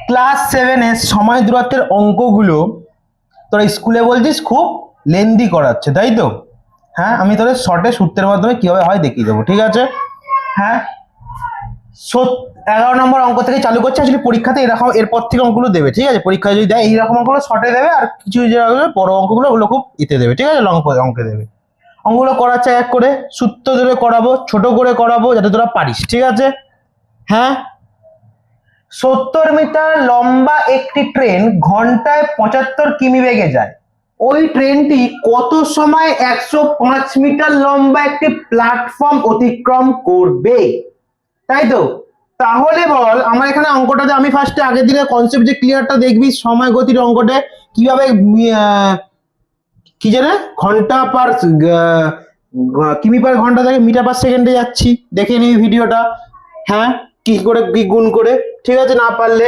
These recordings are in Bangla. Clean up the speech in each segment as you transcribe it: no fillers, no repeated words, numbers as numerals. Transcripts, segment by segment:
ক্লাস 7 এর সময় দূরত্বের অঙ্কগুলো তোরা স্কুলে বলছিস খুব লেন্দি করাচ্ছে, তাই তো? হ্যাঁ, আমি তোদের শর্টে সূত্রের মাধ্যমে কিভাবে হয় দেখিয়ে দেবো, ঠিক আছে? হ্যাঁ, 11 নম্বর অঙ্ক থেকে চালু করছে। অ্যাকচুয়ালি পরীক্ষাতে এরকম এরপর থেকে অঙ্কগুলো দেবে, ঠিক আছে? পরীক্ষায় যদি দেয় এইরকম অঙ্কগুলো শর্টে দেবে, আর কিছু যেগুলো বড় অঙ্কগুলো ওগুলো খুব ইতে দেবে, ঠিক আছে? লং অঙ্কে দেবে। অঙ্কগুলো করাচ্ছে এক করে, সূত্র ধরে করাবো, ছোট করে করাবো যাতে তোরা পারিস, ঠিক আছে? হ্যাঁ, 70 মিটার লম্বা একটি ট্রেন ঘন্টায় 75 কিমি বেগে যায়। ওই ট্রেনটি কত সময় 105 মিটার লম্বা একটি প্ল্যাটফর্ম অতিক্রম করবে? তাই তো? তাহলে বল, আমার এখানে অঙ্কটাতে আমি ফার্স্টে আগের দিনের কনসেপ্ট যে ক্লিয়ারটা দেখবি, সময় গতির অঙ্কটা কিভাবে কি জানে ঘন্টা পার কিমি পার ঘন্টা থেকে মিটার পার সেকেন্ডে যাচ্ছি, দেখে নিবি ভিডিওটা। হ্যাঁ, কি করে কি গুণ করে, ঠিক আছে? না পারলে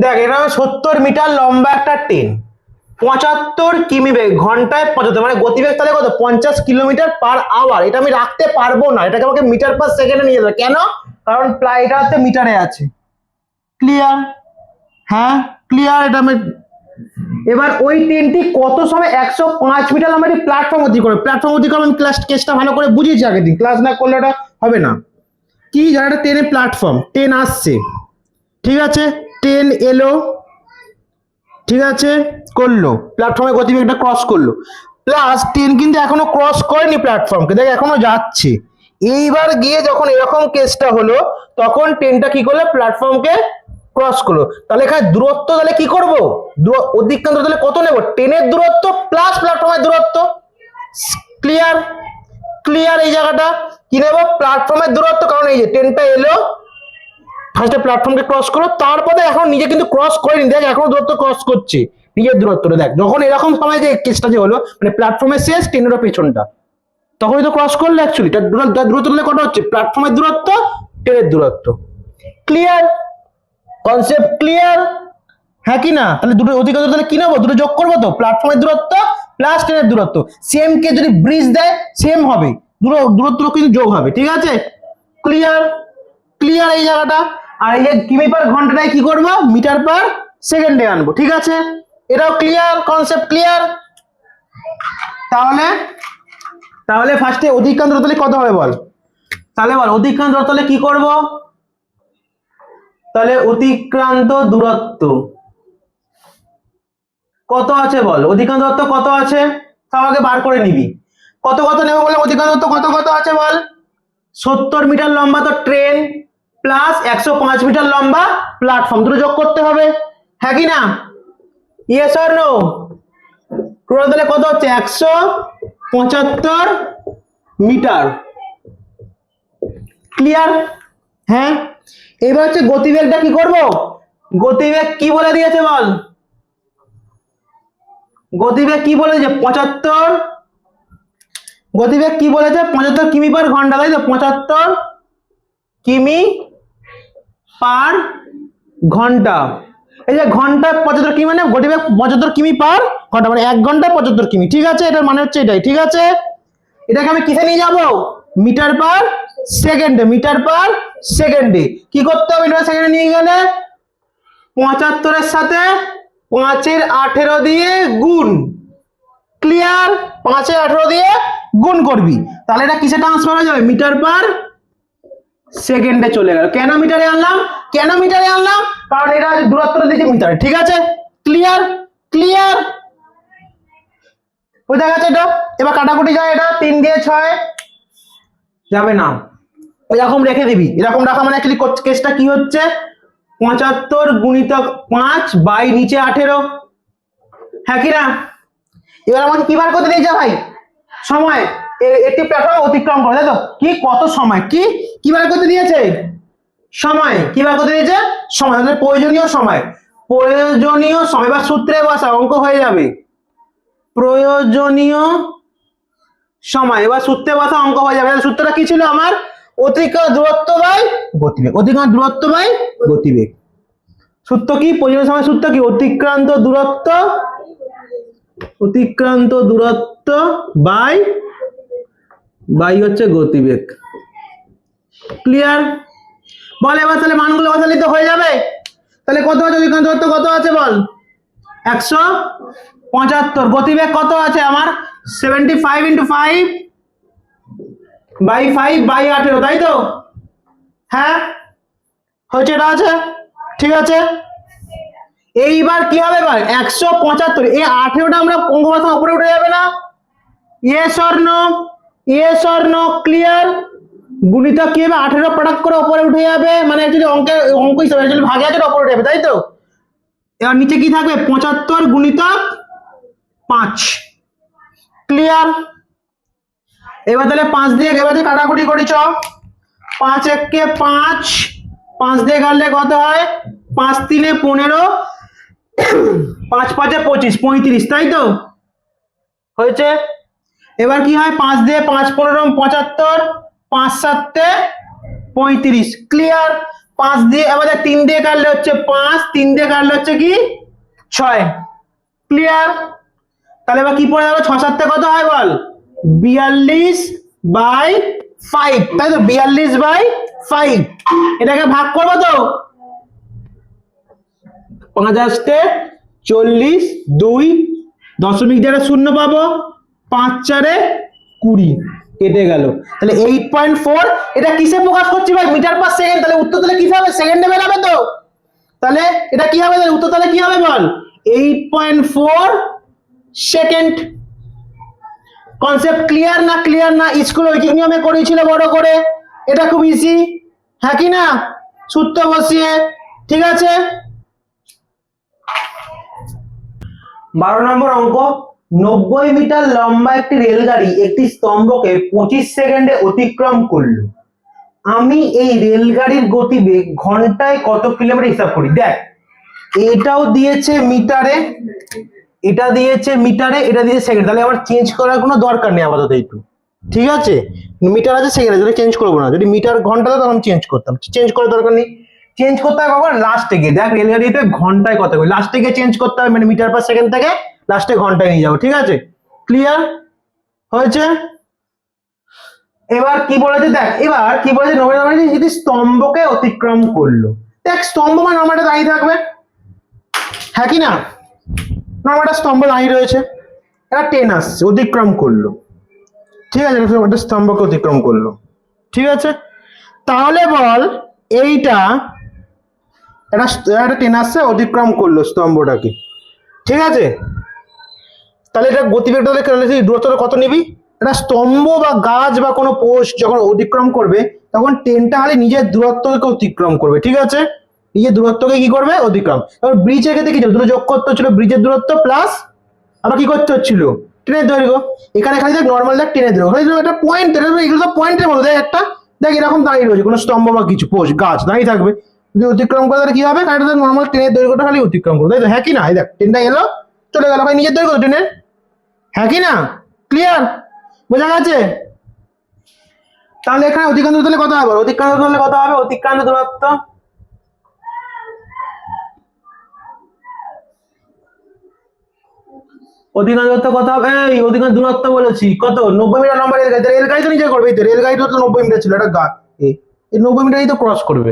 দেখ, এটা 70 মিটার লম্বা একটা ট্রেন, 75 কিমি বেগ, ঘন্টায় 75, মানে গতিবেগ তাহলে কত? 50 কিলোমিটার পার আওয়ার। এটা আমি রাখতে পারবো না, এটাকে আমাকে মিটার পার সেকেন্ডে নিয়ে যাবে। কেন? কারণ এটা হচ্ছে মিটারে আছে। ক্লিয়ার? হ্যাঁ, ক্লিয়ার। এটা আমি এবার ওই ট্রেনটি কত সময় 105 মিটার লম্বা একটি প্ল্যাটফর্ম অতিক্রম করে। প্ল্যাটফর্ম অতিক্রম আমি কেসটা ভালো করে বুঝিয়েছি আগের দিন, ক্লাস না করলে ওটা হবে না। কি যারা ট্রেনের প্ল্যাটফর্ম, ট্রেন আসছে, ঠিক আছে? ট্রেন এলো, ঠিক আছে, করলো, প্ল্যাটফর্মে গতিবেগটা ক্রস করলো, প্লাস ট্রেন কিন্তু এখনো ক্রস করেনি প্ল্যাটফর্মকে, দেখ এখনো যাচ্ছে। এইবার গিয়ে যখন এরকম কেসটা হলো, তখন ট্রেনটা কি করলো? প্ল্যাটফর্মকে ক্রস করলো। তাহলে এখানে দূরত্ব তাহলে কি করবো? অতিক্রান্ত তাহলে কত নেব? ট্রেনের দূরত্ব প্লাস প্ল্যাটফর্মের দূরত্ব। ক্লিয়ার? ক্লিয়ার? এই জায়গাটা কি নেব? প্ল্যাটফর্মের দূরত্ব, কারণ এই যে ট্রেনটা এলো, ফার্স্টে প্ল্যাটফর্মকে ক্রস করো, তারপরে এখন নিজে কিন্তু ক্রস করেনি, দেখ এখনো দূরত্ব ক্রস করছে, নিজের দূরত্বটা দেখ। যখন এরকম সময় যে কেসটা যে হলো, মানে প্ল্যাটফর্মের শেষ, ট্রেনেরও পেছনটা, তখনই তো ক্রস করলে। অ্যাকচুয়ালি তার দূরত্ব তাহলে কত হচ্ছে? প্ল্যাটফর্মের দূরত্ব, ট্রেনের দূরত্ব। ক্লিয়ার? Concept clear? হ্যাঁ কি না? তাহলে দুটো অতিক্রান্ত তাহলে কি নেবো? দুটো যোগ করবো তো, প্ল্যাটফর্মের দূরত্ব প্লাস ট্রেনের দূরত্ব। সেম কে যদি ব্রিজ দেয় সেম হবে, দূরত্ব কিন্তু যোগ হবে, ঠিক আছে? ক্লিয়ার? ক্লিয়ার এই জায়গাটা? আর এই যে কিমি পার ঘন্টাটায় কি করবো? মিটার পার সেকেন্ডে আনবো, ঠিক আছে? এটাও ক্লিয়ার? Concept clear? তাহলে তাহলে ফার্স্টে অতিক্রান্ত দূরত্ব কত হবে বল? তাহলে বল অতিক্রান্ত দূরত্ব তাহলে কি করব? তাহলে অতিক্রান্ত দূরত্ব কত আছে বল? অতিক্রান্ত দূরত্ব কত আছে আমাকে বার করে নিবি। কত কত নেব বলে? অতিক্রান্ত দূরত্ব কত কত আছে বল? 70 মিটার লম্বা তো ট্রেন, প্লাস 105 মিটার লম্বা প্ল্যাটফর্ম, দুটো যোগ করতে হবে। হ্যাঁ কি না? Yes or no? টোটাল তাহলে কত হচ্ছে? 175 মিটার। ক্লিয়ার? হ্যাঁ, এবার হচ্ছে গতিবেগটা কি করব? গতিবেগ কি বলে দিয়েছে বল? গতিবেগ কি বলেছে? 75। গতিবেগ কি বলেছে? 75 কিমি পার ঘন্টা, তাই তো? 75 কিমি পার ঘন্টা। এই যে ঘন্টায় 75 কিমি, মানে গতিবেগ 75 কিমি পার ঘন্টা, মানে 1 ঘন্টায় 75 কিমি, ঠিক আছে? এটার মানে হচ্ছে এটাই, ঠিক আছে? এটাকে আমি কিসে নিয়ে যাব? মিটার পার সেকেন্ডে। মিটার পার সেকেন্ডে কি করতে হবে? মিটার সেকেন্ডে নিয়ে গেলে 75 এর সাথে 5 এর 18 দিয়ে গুণ। ক্লিয়ার? 5 এর 18 দিয়ে গুণ করবি, তাহলে এটা কিসে ট্রান্সফার হয়ে যাবে? মিটার পার সেকেন্ডে চলে গেল। কেন মিটারে আনলাম? কেন মিটারে আনলাম? কারণ এটা দূরত্বটা দিয়েছে মিটারে, ঠিক আছে? ক্লিয়ার? ক্লিয়ার? বোঝা গেছে এটা? এবার কাটাকুটি যায়, এটা 3 দিয়ে 6 যাবে না, এরকম রেখে দিবি। এরকম রাখা মানে অ্যাকচুয়ালি কেসটা কি হচ্ছে? 75 গুণিতক 5 বাই নিচে 18। হ্যাঁ কি না? এবার আমাকে কি বার করতে দিয়েছে ভাই? সময়। একটি প্ল্যাটফর্ম অতিক্রম করে, তাই তো? কি কত সময়, কি কি বার করতে দিয়েছে? সময়। কি বার করতে দিয়েছে? সময়, মানে প্রয়োজনীয় সময়। প্রয়োজনীয় সময়। বা সূত্রে বসা, অঙ্ক হয়ে যাবে। প্রয়োজনীয় সময়, এবার সূত্রে বসা, অঙ্ক হয়ে যাবে। সূত্রটা কি ছিল আমার? অতিক্রান্ত দূরত্ব বাই গতিবেগ। অতিক্রান্ত দূরত্ব বাই গতিবেগ। সূত্র কি? প্রয়োজনীয় সময় সূত্র কি? অতিক্রান্ত দূরত্ব, অতিক্রান্ত দূরত্ব বাই হচ্ছে গতিবেগ। ক্লিয়ার? বল এবার তাহলে মানগুলো বসালে তো হয়ে যাবে। তাহলে কত আছে অধিকাংশ দূরত্ব কত আছে বল 175। গতিবেগ কত আছে আমার 75 × 5 বাই 5 বাই 18, তাই তো? হ্যাঁ হচ্ছে, এটা আছে, ঠিক আছে। এইবার কি হবে ভাই 175, এই 18টা আমরা অঙ্ক মাথা উপরে উঠে যাবে না? Yes or no? Yes or no? Clear? গুণিতক কি হবে 18 প্রোডাক্ট করে উপরে উঠে যাবে, মানে অ্যাকচুয়ালি অঙ্ক হিসাবে অ্যাকচুয়ালি ভাগে আছে উপরে উঠে যাবে, তাই তো? এবার নিচে কি থাকবে 75 গুণিতক 5। ক্লিয়ার? এবার তাহলে 5 দিয়ে এবার কাটাকুটি করি, চ 5 একে 5, 5 দিয়ে কাটলে কত হয় 5 3 15, 5 5 25, 35, তাই তো? হয়েছে। এবার কি হয় 5 দিয়ে 5 15 75, 5 7 35। ক্লিয়ার? 5 দিয়ে এবার 3 দিয়ে কাটলে হচ্ছে 5, 3 দিয়ে কাটলে হচ্ছে কি 6। ক্লিয়ার? তাহলে এবার কি পড়ে যাবে 6 7 কত হয় বল 42/5, তাই তো? 42/5। এটাকে ভাগ করবো তো 50 40, 2 দশমিক দিয়ে 0 পাবো, 5 4 20, কেটে গেল। তাহলে 8.4। এটা কিসে প্রকাশ করছি ভাই মিটার পার সেকেন্ড। তাহলে উত্তর তাহলে কি হবে সেকেন্ডে বেরাবে তো? তাহলে এটা কি হবে, তাহলে উত্তর তাহলে কি হবে বল 8.4 সেকেন্ড। কনসেপ্ট ক্লিয়ার না? ক্লিয়ার না? স্কুল ঐকিক নিয়মে করেছিল বড় করে, এটা খুব ইজি, হ্যাঁ কি না? সূত্র বসিয়ে, ঠিক আছে। 12 নম্বর অঙ্ক, 90 মিটার লম্বা একটি রেলগাড়ি একটি স্তম্ভকে 25 সেকেন্ডে অতিক্রম করলো। আমি এই রেলগাড়ির গতিবেগ ঘন্টায় কত কিলোমিটার হিসাব করি। দেখ এটাও দিয়েছে মিটারে, এটা দিয়েছে মিটারে, এটা দিয়েছে সেকেন্ড, তাহলে আমার চেঞ্জ করার কোনো দরকার নেই আপাতত একটু, ঠিক আছে। মিটার আছে সেকেন্ড আছে, চেঞ্জ করবো না। যদি মিটার ঘন্টা হতো তখন চেঞ্জ করতাম, চেঞ্জ করার দরকার নেই। চেঞ্জ করতে হবে কখন লাস্টে গিয়ে, দেখ রেলগাড়িতে ঘন্টায় কত করি, লাস্টে গিয়ে চেঞ্জ করতে হবে, মানে মিটার পার সেকেন্ড থেকে লাস্টে ঘন্টায় নিয়ে যাবো, ঠিক আছে। ক্লিয়ার হয়েছে? এবার কি বলেছে দেখ, এবার কি বলেছে 90 মিটার যদি স্তম্ভকে অতিক্রম করলো। দেখ স্তম্ভ মানে নর্মালটা দাঁড়িয়ে থাকবে, হ্যাঁ কি না? নর্মালটা স্তম্ভ দাঁড়িয়ে রয়েছে, এটা ট্রেন আসছে অতিক্রম করলো, ঠিক আছে, একটা স্তম্ভকে অতিক্রম করলো, ঠিক আছে। তাহলে বল এইটা একটা ট্রেন আসছে অতিক্রম করলো স্তম্ভটাকে, ঠিক আছে। তাহলে এটা গতিবেগটা দূরত্বটা কত নিবি? একটা স্তম্ভ বা গাছ বা কোনো পোস্ট যখন অতিক্রম করবে তখন ট্রেনটা খালি নিজের দূরত্বকে অতিক্রম করবে, ঠিক আছে। নিজের দূরত্বকে কি করবে অতিক্রম। এবার ব্রিজের ক্ষেত্রে কি ছিল, দুটো যোগ করতে হচ্ছিল, ব্রিজের দূরত্ব প্লাস আবার কি করতে হচ্ছিল ট্রেনের দৈর্ঘ্য। এখানে খালি দেখ নর্মাল দেখ ট্রেনের দৈর্ঘ্য, খালি একটা পয়েন্ট, এগুলো সব পয়েন্টের মতো দেখ, একটা দেখ এরকম দাঁড়িয়ে রয়েছে কোনো স্তম্ভ বা কিছু পোস্ট গাছ দাঁড়িয়ে থাকবে, যদি অতিক্রম করে তাহলে কি হবে কারেক্ট নর্মাল ট্রেনের দৈর্ঘ্যটা খালি অতিক্রম করবে, তাই তো? হ্যাঁ কি না? এই দেখ ট্রেনটা এলো চলে গেল, ভাই নিজের দৈর্ঘ্য ট্রেনের, হ্যাঁ কি না? ক্লিয়ার? বোঝা গেছে? তাহলে এখানে অতিক্রান্ত তাহলে কত হবে, অতিক্রান্ত তাহলে কত হবে, অতিক্রান্ত দূরত্ব অধিকাংশ দূরত্ব কত হবে, এই অধিকাংশ দূরত্ব বলেছি কত 90 মিটার লম্বা রেলগাড়ি, রেলগাড়ি তো নিচে করবে, রেলগাড়ি তো 90 মিটার ছিল, এটা এই 90 মিটারই তো ক্রস করবে,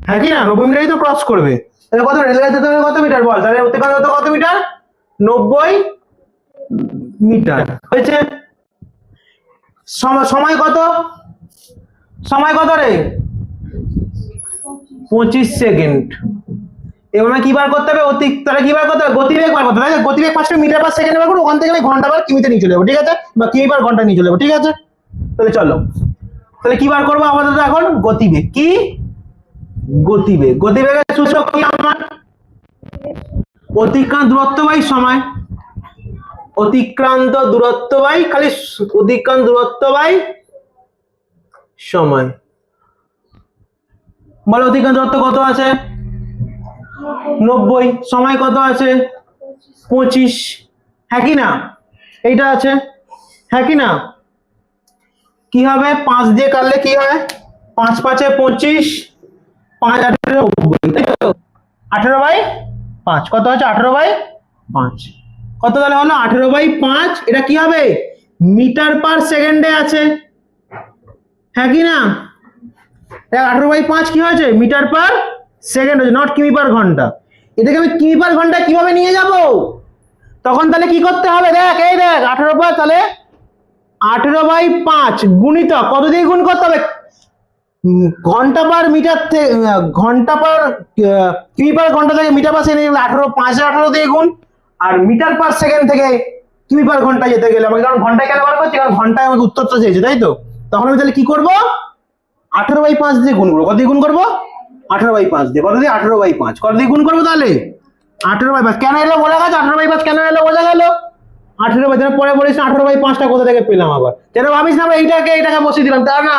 হ্যাঁ কি না? 90 মিটারই তো ক্রস করবে, তাহলে কত রেলগাড়ি তো কত মিটার বল, তাহলে অতিক্রান্ত দূরত্ব কত মিটার 90 মিটার হয়েছে। সময় কত, সময় কত রে 25 সেকেন্ড। এবার কি বার করতে হবে তাহলে কি বার করতে হবে গতিবেগ বার করতে হবে, গতিবেগ ফার্স্টে মিটার পার সেকেন্ড বার করব, ওখান থেকে আমি ঘন্টা বার কিমিতে নিয়ে চলে যাবো, ঠিক আছে, বা কিমি বার ঘন্টা নিয়ে চলে যাবো, ঠিক আছে। তাহলে চলো তাহলে কি বার করবো আমাদের এখন গতিবেগ, কি গতিবেগ, গতিবেগের সূচক কি আমার অতিক্রান্ত দূরত্ব বাই সময়, অতিক্রান্ত দূরত্ব বাই খালি অতিক্রান্ত দূরত্ব বাই সময়। বলো অতিক্রান্ত দূরত্ব কত আছে 90, সময় কত আছে 25, হ্যাঁ কি না? এইটা আছে, হ্যাঁ কি না? কি হবে 5 দিয়ে কাটলে কি হয় 5 5 25, 5 18 90, তাই তো? 18/5 কত হচ্ছে 18/5 কত, তাহলে হলো 18/5। এটা কি হবে মিটার পার সেকেন্ডে আছে, হ্যাঁ কি না? 18/5 কি হয়েছে মিটার পার সেকেন্ড হচ্ছে, নট কিমি পার ঘন্টা। এটাকে আমি কিমি পার ঘন্টায় কিভাবে নিয়ে যাব? তখন তাহলে কি করতে হবে, দেখ এই দেখ 18 পার, তাহলে 18/5 গুণিতক কত দিয়ে গুণ করতে হবে? ঘন্টা পার মিটার থেকে, ঘন্টা পার কিমি পার ঘন্টা থেকে মিটার পার সেকেন্ড 18, 5 দিয়ে গুণ। আর মিটার পার সেকেন্ড থেকে কিমি পার ঘন্টা যেতে গেলে আমাকে, কারণ ঘন্টায় কেন বার করছি, কারণ ঘন্টায় আমাকে উত্তরটা চেয়েছে, তাই তো। তখন আমি তাহলে কি করবো, 18/5 দিয়ে গুণ করবো। কত দিয়ে গুণ করবো? 18/5 দিয়ে। কত দিয়ে? 18/5। কত দিয়ে গুণ করবো তাহলে? 18/5। কেন এলো বোঝা গেছে? 18/5 কেন এলো বোঝা গেল? 18/5 পরে বলিস 18/5টা কোথা থেকে পেলাম আবার, যেন ভাবিস না এইটাকে বসিয়ে দিলাম, তা না।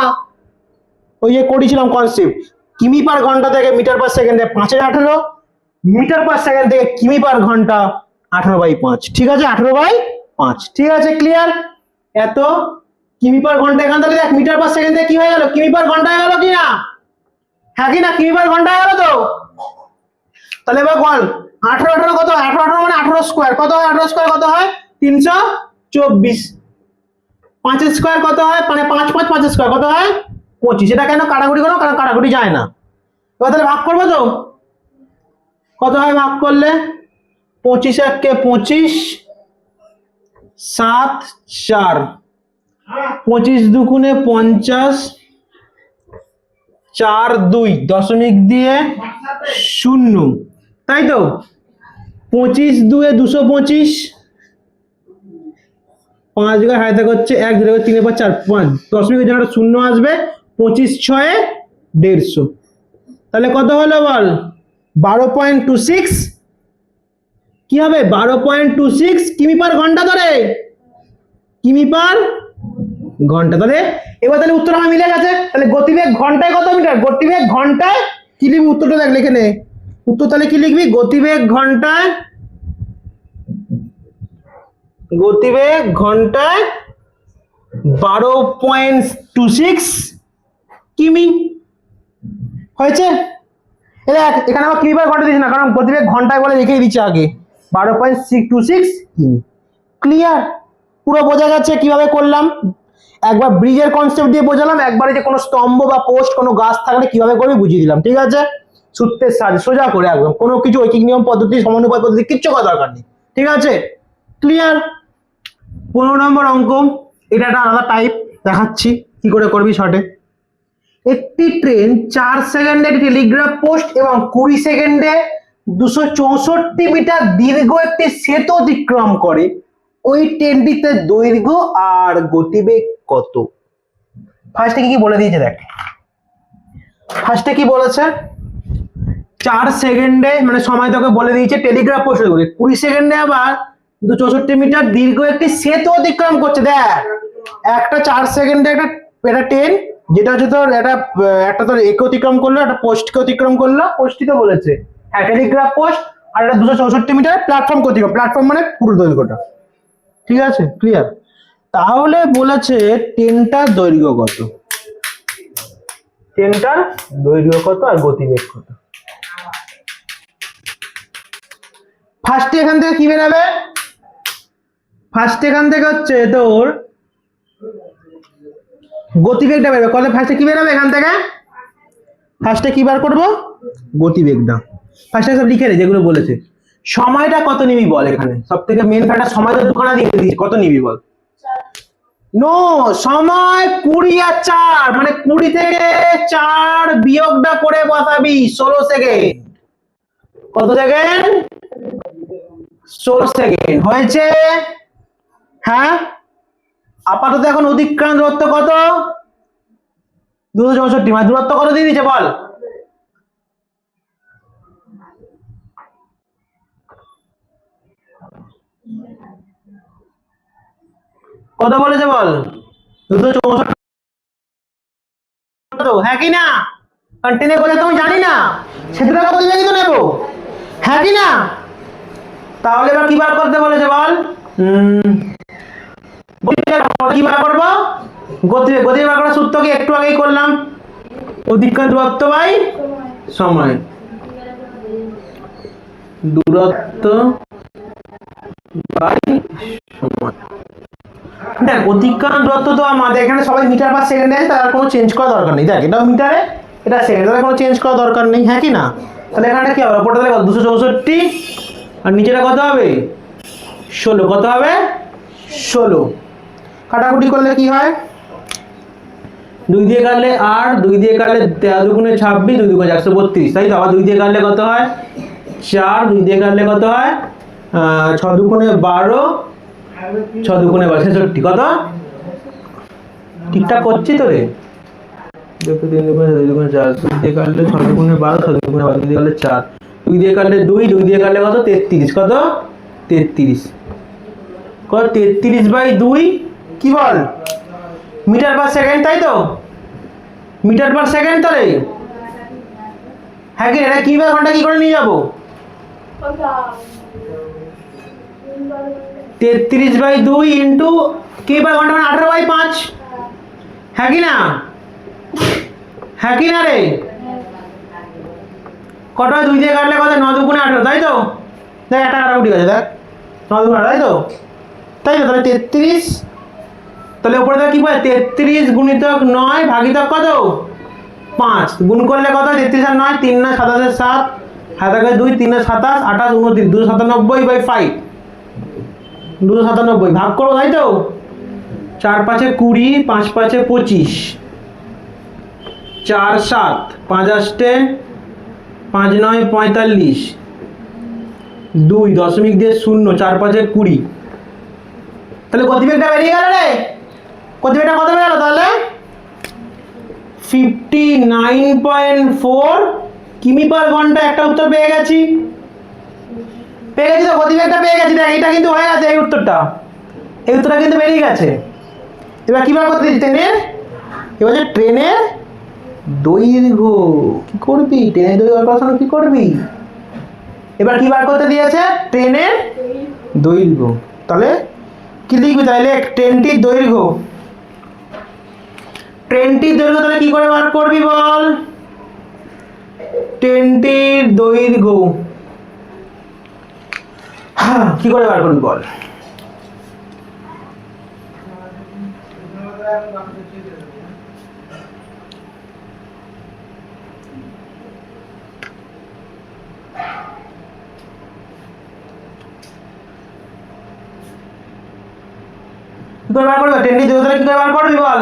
ওই যে করেছিলাম কনসেপ্ট, কিমি পার ঘন্টা থেকে মিটার পার সেকেন্ডে 5/18, মিটার পার সেকেন্ড থেকে কিমি পার ঘন্টা 18/5। ঠিক আছে, 18/5। ঠিক আছে, ক্লিয়ার? এত কিমি পার ঘন্টা, এখান থেকে দেখ মিটার পার সেকেন্ড থেকে কি হয়ে গেল, কিমি পার ঘন্টা হয়ে গেল কি না? হ্যাঁ কি না, কিমি পার ঘন্টা হয়ে গেল তো। তাহলে এবার বল 18 কত হয়? 18 মানে 18 স্কোয়ার কত হয়? 18 স্কোয়ার কত হয়? 324। 5 স্কোয়ার কত হয়? মানে 5 স্কোয়ার কত হয়? 25। এটা কেন কাটাকুটি করো? কারণ কাটাকুটি যায় না। এবার তাহলে ভাগ করবো তো, কত হয় ভাগ করলে? 25 1 25, 7 4, 25 2 50, 4 2 দশমিক দিয়ে 0, তাই তো। 25 2 225, 5 ঘর হাতে করছে 1 2 3 4 5, দশমিকের জন্য 0 আসবে। 25 6 150। তাহলে কত হলো বল? 12.26। কি হবে? 12.26 কিমি পার ঘন্টা ধরে, কিমি পার ঘন্টা। তাহলে এবার তাহলে উত্তর আমার মিলে গেছে। তাহলে গতিবেগ ঘন্টায় কত মিটার? গতিবেগ ঘন্টায় কি লিখবি উত্তরটা, দেখ লিখে নে উত্তর। তাহলে কি লিখবি? গতিবেগ ঘন্টায়, গতিবেগ ঘন্টায় 12.26 কিমি হয়েছে। দেখ এখানে আমার কিমি পার ঘন্টা দিচ্ছি না, কারণ গতিবেগ ঘন্টায় বলে লিখেই দিচ্ছে আগে 12.26 কিমি। ক্লিয়ার? পুরো বোঝা গেছে কিভাবে করলাম? একবার ব্রিজের কনসেপ্ট দিয়ে বোঝালাম, একবারে যে কোনো স্তম্ভ বা পোস্ট কোনো গাছ থাকলে কিভাবে করবি বুঝিয়ে দিলাম। ঠিক আছে, সূত্রের সাহায্যে সোজা করে একদম, কোনো কিছু ঐকিক নিয়ম পদ্ধতি সমানুপাত পদ্ধতি কিচ্ছু করার দরকার নেই। ঠিক আছে, ক্লিয়ার? 15 নম্বর অঙ্ক, এটা একটা আলাদা টাইপ, দেখাচ্ছি কি করে করবি শর্টে। একটি ট্রেন 4 সেকেন্ডে টেলিগ্রাফ পোস্ট এবং 20 সেকেন্ডে 264 মিটার দীর্ঘ একটি সেতু অতিক্রম করে। ওই ট্রেনটিতে দৈর্ঘ্য আর গতিবেগ কত? ফার্স্টে কি বলে দিয়েছে দেখ। ফার্স্টে কি বলেছে? 4 সেকেন্ডে মানে সময় তোকে বলে দিয়েছে টেলিগ্রাফ পোস্ট করে, 20 সেকেন্ডে আবার 264 মিটার দীর্ঘ একটি সেতু অতিক্রম করছে। দেখ একটা 4 সেকেন্ডে একটা ট্রেন, যেটা হচ্ছে তোর একটা তোর একে অতিক্রম করলো, একটা পোস্টকে অতিক্রম করলো, পোস্টই তো বলেছে, হ্যাঁ টেলিগ্রাফ পোস্ট। আর এটা 264 মিটার প্ল্যাটফর্ম অতিক্রম, প্ল্যাটফর্ম মানে পুরো দৈর্ঘ্যটা। ঠিক আছে, ক্লিয়ার? তাহলে বলেছে ট্রেনটার দৈর্ঘ্য কত, ট্রেনটার দৈর্ঘ্য কত আর গতিবেগ কত। ফার্স্টে এখান থেকে কি বেরাবে? ফার্স্টে এখান থেকে হচ্ছে তোর গতিবেগটা বেরোবে। কত? ফার্স্টে কি বেরোবে এখান থেকে? ফার্স্টে কি বার করবো? গতিবেগটা। ফার্স্টে সব লিখে নে যেগুলো বলেছে। সময়টা কত নিবি বল? এখানে সব থেকে মেন ফ্যাক্টর সময়, তো দুখানা দিয়ে দিয়েছি, কত নিবি বল? নো, সময় 20 আর 4, মানে 20 থেকে 4 বিয়োগটা করে বসাবি 16 সেকেন্ড। কত সেকেন্ড? 16 সেকেন্ড হয়েছে। হ্যাঁ, আপাতত এখন অতিক্রান্ত দূরত্ব কত? 264। মানে দূরত্ব কত দিয়ে দিচ্ছে বল? কত বলেছে বল? 264। হ্যাঁ কি না? কন্টিনিউ করে তুমি জানি না, সেটা কত জানি তো নেবো, হ্যাঁ কি না? তাহলে এবার কি বার করতে বলেছে বল? কি বার করবো? গতিবেগ। গতিবেগ বার করার সূত্র কি একটু আগেই করলাম, অতিক্রান্ত দূরত্ব বাই সময়। দূরত্ব বাই সময়। দেখ অতিক্রান্ত দূরত্ব তো আমাদের এখানে সবাই মিটার পার সেকেন্ডে আছে, তার কোনো চেঞ্জ করার দরকার নেই। দেখ এটাও মিটারে, এটা সেকেন্ড, তাহলে কোনো চেঞ্জ করার দরকার নেই, হ্যাঁ কি না? তাহলে এখানে কি হবে, ওপরটা তাহলে 264 আর নিচেটা কত হবে 16, কত হবে 16। কাটাকুটি করলে কি হয়, 2 দিয়ে কাটলে 8, 2 দিয়ে কাটলে 13 দুগুণে 26, 2 দুগুণে 132, তাই তো? আবার 2 দিয়ে কাটলে কত হয় 4, 2 দিয়ে কাটলে কত হয় 6 দুগুণে 12, 6 দুগুণে 62, কত? ঠিকঠাক করছি তো রে? দেখো 3 দুগুণে 2 দুগুণে 4, 2 দিয়ে কাটলে 6 দুগুণে 12, 6 দুগুণে 12, 2 দিয়ে কাটলে 4, 2 দিয়ে কাটলে 2, 2 দিয়ে কাটলে কত 33, কত 33, কত 33/2 কি বল মিটার পার সেকেন্ড, তাই তো? মিটার পার সেকেন্ড তাহলে, হ্যাঁ কি? এটা কি বার ঘন্টা কি করে নিয়ে যাবো, 33/2 ইন্টু কি বার ঘন্টা মানে 18/5, হ্যাঁ কি না? হ্যাঁ কি না রে? কটা 2 দিয়ে কাটলে কত 9 দুগুণে 18, তাই তো? দেখ একটা কাটাকুটি আছে, দেখ 9 দুগুণে 18, তাই তো? তাই তো? তাহলে 33, তাহলে উপরে দেখ কি পায় 33 গুণিতক 9 ভাগিতক কত 5, গুণ করলে কত 33 আর 9, 3 9 27 7, হাতে 2 3 27 28 29, 297/5, 297 ভাগ করো, তাই তো? 4 5 20, 5 5 25, 4 7, 5 8 5 9 45, 2 দশমিক দিয়ে 0, 4 5 20, তাহলে গতিবেগটা বেরিয়ে গেল রে, গতিবেগটা কত বেরোলো তাহলে 59.4 কিমি পার ঘন্টা। একটা উত্তর পেয়ে গেছি তো, গতিবেগটা পেয়ে গেছি, দেখ এটা কিন্তু হয়ে গেছে, এই উত্তরটা কিন্তু বেরিয়ে গেছে। এবার কি বার করতে দিচ্ছি ট্রেনের, এবার যে ট্রেনের দৈর্ঘ্য কি করবি, ট্রেনের দৈর্ঘ্য করার সময় কি করবি, এবার কি বার করতে দিয়েছে ট্রেনের দৈর্ঘ্য, তাহলে কি লিখবি তাহলে ট্রেনটির দৈর্ঘ্য, ট্রেনটির দৈর্ঘ্য তাহলে কি করে বার করবি বল, ট্রেনটির দৈর্ঘ্য কি করে বার করবি বল, কি করে বার করবি ট্রেনটির দৈর্ঘ্য, তাহলে কি করে বার করবি বল,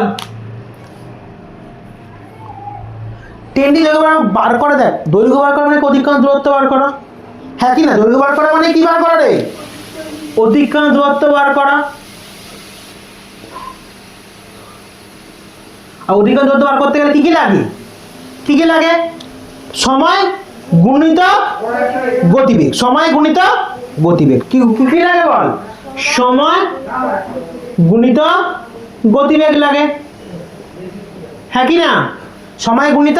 ট্রেনটির দৈর্ঘ্য বার করে, দেখ দৈর্ঘ্য বার করা মানে অধিকাংশ দূরত্ব বার করা, হ্যাঁ কি না? দৈর্ঘ্য বার করা মানে কি বার করা রে, অধিকাংশ দূরত্ব বার করা। আর অধিকাংশ দূরত্ব বার করতে গেলে কি কি লাগে, কি কি লাগে, সময় গুণিত গতিবেগ, সময় গুণিত গতিবেগ, কি কি লাগে বল, সময় গুণিত গতিবেগ লাগে, হ্যাঁ কি না? সময় গুণিত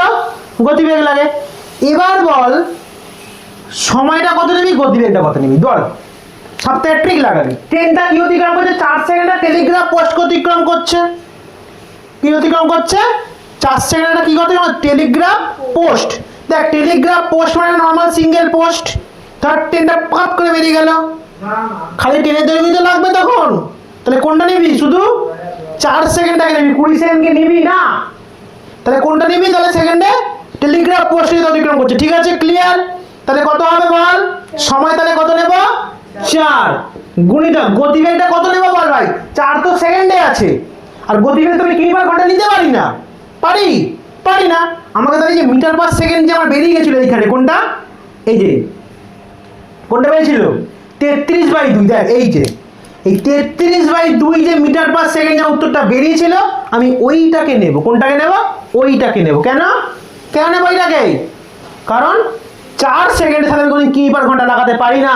গতিবেগ লাগে। এবার বল সময়টা কত নিবি, গতিবেগটা কত নিবি বল, সবথেকে ট্রিক লাগাবি। ট্রেনটা কি অতিক্রম করছে 4 সেকেন্ডে, টেলিগ্রাফ পোস্ট অতিক্রম করছে, কি অতিক্রম করছে 4 সেকেন্ডে, কি করতে টেলিগ্রাফ পোস্ট। দেখ টেলিগ্রাফ পোস্ট মানে নর্মাল সিঙ্গেল পোস্ট, তার ট্রেনটা পাপ করে বেরিয়ে গেল, খালি ট্রেনের দৈর্ঘ্য তো লাগবে তখন, তাহলে কোনটা নিবি, শুধু 4 সেকেন্ডটাকে নিবি, 20 সেকেন্ডকে নিবি না, তাহলে কোনটা নিবি, তাহলে সেকেন্ডে টেলিগ্রাফ পোস্ট অতিক্রম করছে, ঠিক আছে ক্লিয়ার? তাহলে কত হবে বল, সময় তাহলে কত নেব 4 গুণিত গতিবেগটা কত নেব বল ভাই, 4 তো সেকেন্ডে আছে, আর গতিবেগ তুমি কিমি পার ঘন্টা নিতে পারি না, পারি না, আমাকে তাহলে যে মিটার পার সেকেন্ড যে আমার বেরিয়ে গেছিল এইখানে, কোনটা এই যে কোনটা বেরিয়েছিল 33/2, দেখ এই যে এই 33/2 যে মিটার পার সেকেন্ড যে উত্তরটা বেরিয়েছিল, আমি ওইটাকে নেব, কোনটাকে নেব, ওইটাকে নেব, কেন নেব ওইটাকে, কারণ 4 সেকেন্ডের সাথে আমি কোনোদিন কিমি পার ঘন্টা লাগাতে পারি না,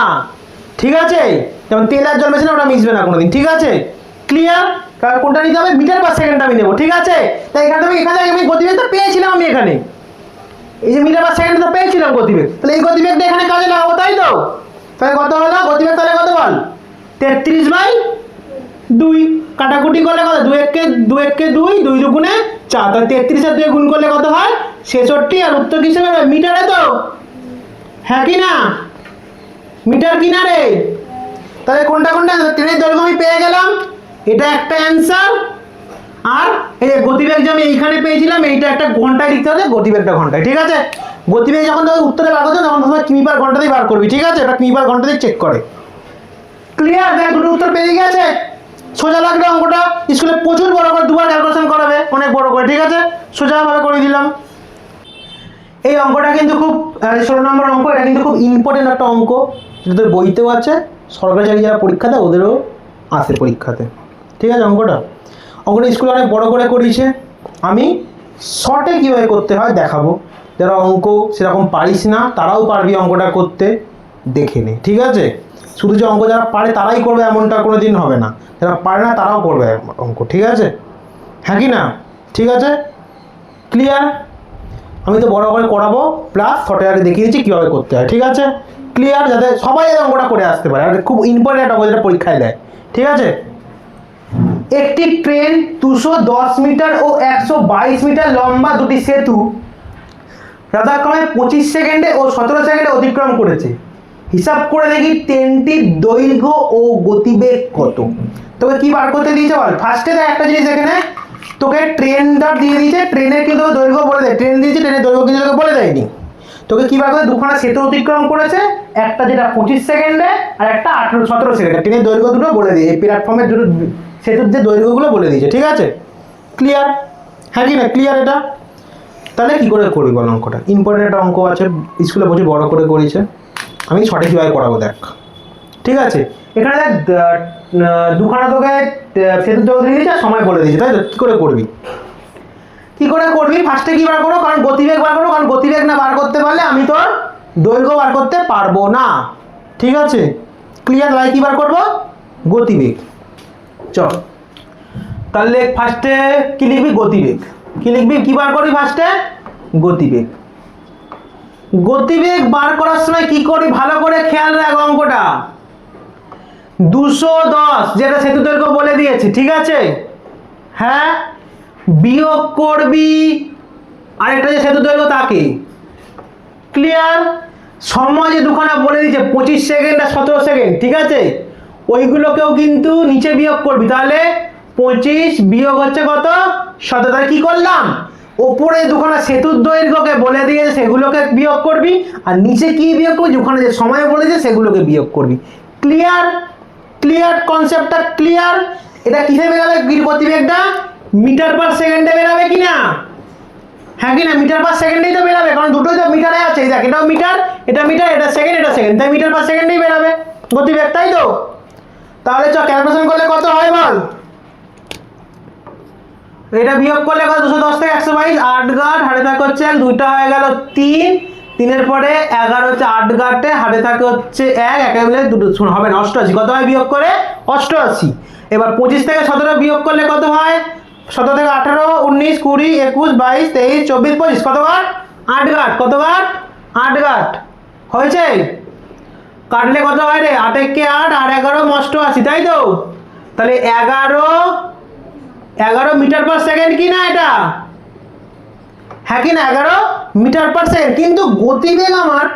ঠিক আছে? যেমন তেল আর জল মেশালে ওটা মিশবে না কোনোদিন, ঠিক আছে ক্লিয়ার? কারণ কোনটা নিতে হবে, মিটার পার সেকেন্ডটা আমি নেব, ঠিক আছে? তাই এখানে আমি গতিবেগটা পেয়েছিলাম, আমি এখানে এই যে মিটার পার সেকেন্ডটা পেয়েছিলাম গতিবেগ, তাহলে এই গতিবেগটা এখানে কাজে লাগাবো, তাই তো? তাহলে কত হলো গতিবেগ, তাহলে কত বল 33/2, কাটাকুটি করলে কত 2 1 কে 2, 2 দুগুণে 4, তাহলে 33 আর 2 গুণ করলে কত হয় 66, আর উত্তর কি হিসেবে মিটারে তো, হ্যাঁ কি না? মিটার কিনা রে, তাহলে কোনটা ট্রেনের দৈর্ঘ্য আমি পেয়ে গেলাম, এটা একটা অ্যান্সার, আর এই যে গতিবেগ যে আমি এইখানে পেয়েছিলাম, এইটা একটা ঘন্টায় লিখতে হবে, গতিবেগটা ঘন্টায়, ঠিক আছে? গতিবেগ যখন তোকে উত্তরে বার করতে তখন তোমার কিমি পার ঘন্টাতেই বার করবি, ঠিক আছে? এটা কিমি পার ঘন্টাতেই চেক করে। ক্লিয়ার? দেখ দুটো উত্তর পেয়ে গেছে। সোজা লাগবে অঙ্কটা, স্কুলে প্রচুর বড় করে দুবার ক্যালকুলেশন করাবে, অনেক বড় করে, ঠিক আছে? সোজাভাবে করে দিলাম। এই অঙ্কটা কিন্তু খুব 16 নম্বর অঙ্ক, এটা কিন্তু খুব ইম্পর্টেন্ট একটা অঙ্ক, যেটা তোর বইতেও আছে, সরকারি চাকরি যারা পরীক্ষা দেয় ওদেরও আসে পরীক্ষাতে, ঠিক আছে? অঙ্কটা স্কুলে অনেক বড় করে করিয়েছে, আমি শর্টে কীভাবে করতে হয় দেখাবো। যারা অঙ্ক সেরকম পারিস না তারাও পারবি অঙ্কটা করতে, দেখে নে, ঠিক আছে? শুধু যে অঙ্ক যারা পারে তারাই করবে এমনটা কোনো দিন হবে না, যারা পারে না তারাও করবে অঙ্ক, ঠিক আছে? হ্যাঁ কি না? ঠিক আছে, ক্লিয়ার? আমি তো বড় করে করাবো, প্লাস শর্টে আগে দেখিয়ে দিচ্ছি কীভাবে করতে হয়, ঠিক আছে? ক্লিয়ার? যাতে সবাই এই অঙ্কটা করে আসতে পারে, আর খুব ইম্পর্টেন্ট অঙ্ক যেটা পরীক্ষায় দেয়, ঠিক আছে? একটি ট্রেন 210 মিটার ও 122 মিটার লম্বা দুটি সেতু যথাক্রমে 25 সেকেন্ডে ও 17 সেকেন্ডে অতিক্রম করেছে। হিসাব করে দেখি ট্রেনটির দৈর্ঘ্য ও গতিবেগ কত। তোকে কি বার করতে দিয়েছে বল? ফার্স্টে দেখ একটা জিনিস এখানে, তোকে ট্রেনটা দিয়ে দিয়েছে, ট্রেনের কিন্তু দৈর্ঘ্য বলে দেয়, ট্রেন দিয়েছে, ট্রেনের দৈর্ঘ্য কিন্তু তোকে বলে দেয়নি। তোকে কি বার করে দুখানা সেতু অতিক্রম করেছে, একটা যেটা 25 সেকেন্ডে আর একটা 17 সেকেন্ডে, ট্রেনের দৈর্ঘ্য দুটো বলে দিয়ে, এই প্ল্যাটফর্মের দুটো সেতুর যে দৈর্ঘ্যগুলো বলে দিয়েছে, ঠিক আছে? ক্লিয়ার? হ্যাঁ কি না? ক্লিয়ার এটা? তাহলে কি করে করবি বল অঙ্কটা? ইম্পর্টেন্ট একটা অঙ্ক আছে, স্কুলে প্রচুর বড় করে করেছে, আমি সঠিক কীভাবে করাবো দেখ, ঠিক আছে? এখানে দেখ দুখানা তোকে সেতুর দৈর্ঘ্য দিয়ে দিয়েছে, সময় বলে দিয়েছে, তাই তো? কী করে করবি? কি করে করবি? ফার্স্টে কি বার করো? কারণ গতিবেগ বার করো, কারণ গতিবেগ না বার করতে পারলে আমি তোর দৈর্ঘ্য বার করতে পারবো না, ঠিক আছে? ক্লিয়ার? তাহলে কি বার করবো? গতিবেগ। চল তাহলে ফার্স্টে কি লিখবি? গতিবেগ। কি লিখবি? কি বার করবি ফার্স্টে? গতিবেগ। গতিবেগ বার করার সময় কি করি ভালো করে খেয়াল রাখ, অঙ্কটা 210 যেটা সেতু দৈর্ঘ্য বলে দিয়েছে, ঠিক আছে? হ্যাঁ, বিয়োগ করবি আরেকটা যে সেতু দৈর্ঘ্য তাকে। ক্লিয়ার? সময় যে দুখানা বলে দিয়েছে 25 সেকেন্ড আর 17 সেকেন্ড, ঠিক আছে? ওইগুলোকেও কিন্তু নিচে বিয়োগ করবি, তাহলে 25 বিয়োগ হচ্ছে কত? 17। তাহলে কি করলাম? ওপরে দুখানা সেতুর দৈর্ঘ্যকে বলে দিয়েছে সেগুলোকে বিয়োগ করবি, আর নিচে কি বিয়োগ করবি? ওখানে যে সময় বলেছে সেগুলোকে বিয়োগ করবি। ক্লিয়ার? ক্লিয়ার? কনসেপ্টটা ক্লিয়ার? এটা কিসে বেরাবে গতিবেগটা? মিটার পার সেকেন্ডে বেরাবে কি না? হ্যাঁ কি না? মিটার পার সেকেন্ডেই তো বেরাবে, কারণ দুটোই তো মিটারে আছে। দেখ এটাও মিটার, এটা মিটার, এটা সেকেন্ড, এটা সেকেন্ড, তাই মিটার পার সেকেন্ডেই বেরাবে গতিবেগ, তাই তো? তাহলে চ ক্যালকুলেশন করলে কত হয় বল? এটা বিয়োগ করলে কত? 210 থেকে 122, 8 গাঁট হাতে থাকে হচ্ছে 1, 2টা হয়ে গেল 3, 3-এর পরে 11 হচ্ছে 8 গাঁটে হাতে থাকে হচ্ছে 1, একে মিলে দুটো হবে না 88। কত হয় বিয়োগ করে? 88। এবার 25 থেকে 17 বিয়োগ করলে কত হয়? 17 থেকে 18, 19, 20, 21, 22, 23, 24, 25, কত গাঁট? 8 গাঁট। কত গাঁট? 8 গাঁট হয়েছে। কাটলে কত হয় রে? 8 × 8 আর 11 88, তাই তো? তাহলে 11 মিটার পার সেকেন্ড কি না এটা? হ্যাঁ কি না? 11 মিটার পার সেকেন্ড। কিন্তু গতিবেগ আমার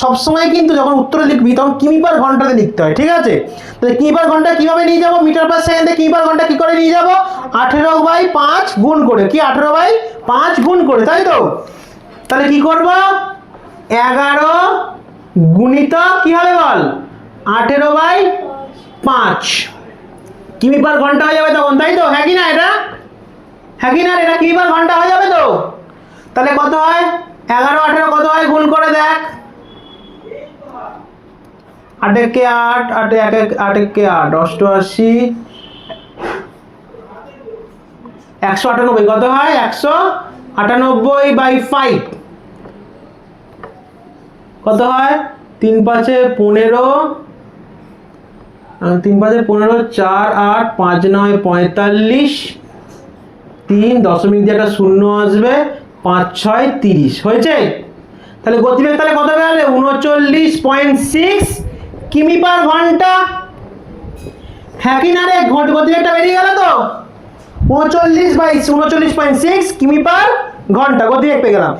সবসময় কিন্তু যখন উত্তরে লিখবি তখন কিমি পার ঘন্টাতে লিখতে হয়, ঠিক আছে? তাহলে কিমি পার ঘন্টা কিভাবে নিয়ে যাবো? মিটার পার সেকেন্ডে কিমি পার ঘন্টা কি করে নিয়ে যাবো? 18/5 গুণ করে। কি 18/5 গুণ করে, তাই তো? তাহলে কি করব? 11 গুণিতক কি হবে বল? 18/5 কিমি পার ঘন্টা হয়ে যাবে তখন, তাই তো? হ্যাঁ কি না? এটা হ্যাঁ কি না? এটা কিমি পার ঘন্টা হয়ে যাবে তো? তাহলে কত হয়? 11 18 কত হয় গুণ করে দেখ। 8 × 8 8 8 × 8 88, 198 কত হয়? 198/5 কত হয়? 3 × 5 = 15, 3 × 5 = 15, 4 8 5 9 45, 3 দশমিক দিয়ে একটা শূন্য আসবে, 5 6 30 হয়েছে। তাহলে গতিবেগ তাহলে কত বেরোলে? 39.6 কিমি পার ঘন্টা। হ্যাঁ কি না রে? গতিবেগটা বেরিয়ে গেল তো? 39/6 কিমি পার ঘন্টা গতিবেগ পেয়ে গেলাম।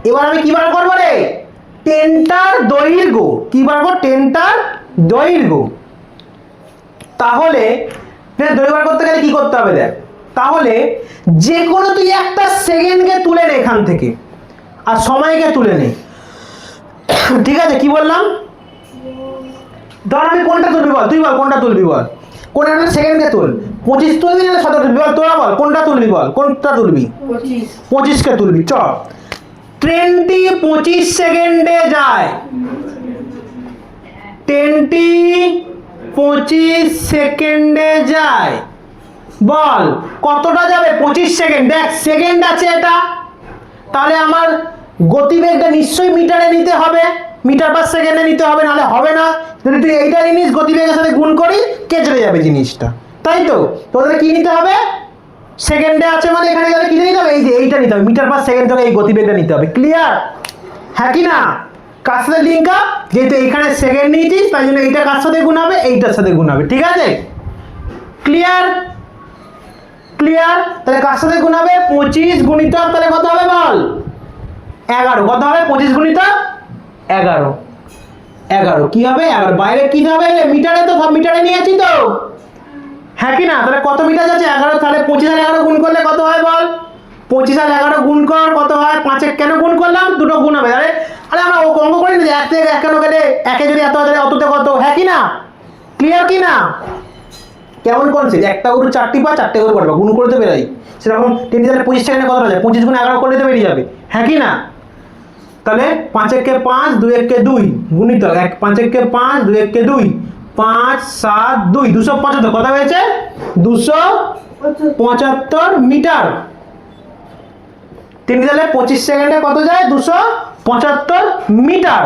এবার আমি কি বার করবো রে? ট্রেনটার দৈর্ঘ্য। কি বার করবো? ট্রেনটার দৈর্ঘ্য। তাহলে দৈর্ঘ্য বার করতে গেলে কি করতে হবে দেখ, তাহলে যে কোনো তুই একটা সেকেন্ডকে তুলে নে এখান থেকে আর সময়কে তুলে নে, ঠিক আছে? কি বললাম? ধর আমি কোনটা তুলবি বল, তুই বল কোনটা তুলবি বল, কোন একটা সেকেন্ডকে তুল, 25 তুলবি না 17 তুলবি বল, তোরা বল কোনটা তুলবি বল, কোনটা তুলবি? 25কে তুলবি। চ ট্রেনটি 25 সেকেন্ডে যায়, ট্রেনটি 25 সেকেন্ডে যায়, বল কতটা যাবে? 25 সেকেন্ড। দেখ সেকেন্ড আছে এটা, তাহলে আমার গতিবেগটা নিশ্চয়ই মিটারে নিতে হবে, মিটার পার সেকেন্ডে নিতে হবে, নাহলে হবে না। যদি তুই এইটা জিনিস গতিবেগের সাথে গুণ করি কেচড়ে যাবে জিনিসটা, তাই তো? তোদের কি নিতে হবে? সেকেন্ডে আছে মানে এখানে গেলে কি নিতে হবে? এই যে এইটা নিতে হবে, মিটার পার সেকেন্ড থেকে এই গতিবেগটা নিতে হবে। ক্লিয়ার? হ্যাঁ কি না? কার সাথে লিঙ্ক আপ? যেহেতু এখানে সেকেন্ড নিয়েছিস তাই জন্য এইটা কার সাথে গুণ হবে? এইটার সাথে গুণ হবে, ঠিক আছে? ক্লিয়ার? ক্লিয়ার? তাহলে কার সাথে গুণ হবে? 25 গুণিতক, তাহলে কত হবে বল? 11। কত হবে? 25 গুণিতক 11, 11 কি হবে? 11 বাইরে কি হবে? মিটারে, তো সব মিটারে নিয়েছি তো, হ্যাঁ কি না? তাহলে কত মিটার যাচ্ছে? 11। তাহলে 25 আর 11 গুণ করলে কত হয় বল? 25 আর 11 গুণ কর, কত হয়? 5 এ কেন গুণ করলাম? দুটো গুণ হবে। আরে আরে আমরা অঙ্ক করি না যে 1 থেকে 1 কেন কেটে, একে যদি এত হয় অততে কত, হ্যাঁ কি না? ক্লিয়ার কি না? কেমন কনসেপ্ট? একটা গরু 4টি পা, 4টে গরু পড়বে, গুণ করতে বেরাই সেরকম। 10 তাহলে 25 সেকেন্ডে কত যায়? 25 গুণ 11 করলে তো বেরিয়ে যাবে, হ্যাঁ কি না? তাহলে 5 একে 5, 2 একে 2 গুণিতক 5 একে 5, 2 একে 2, 5 7 2 275। কত হয়েছে? 275 মিটার। তিনি তাহলে 25 সেকেন্ডে কত যায়? 275 মিটার।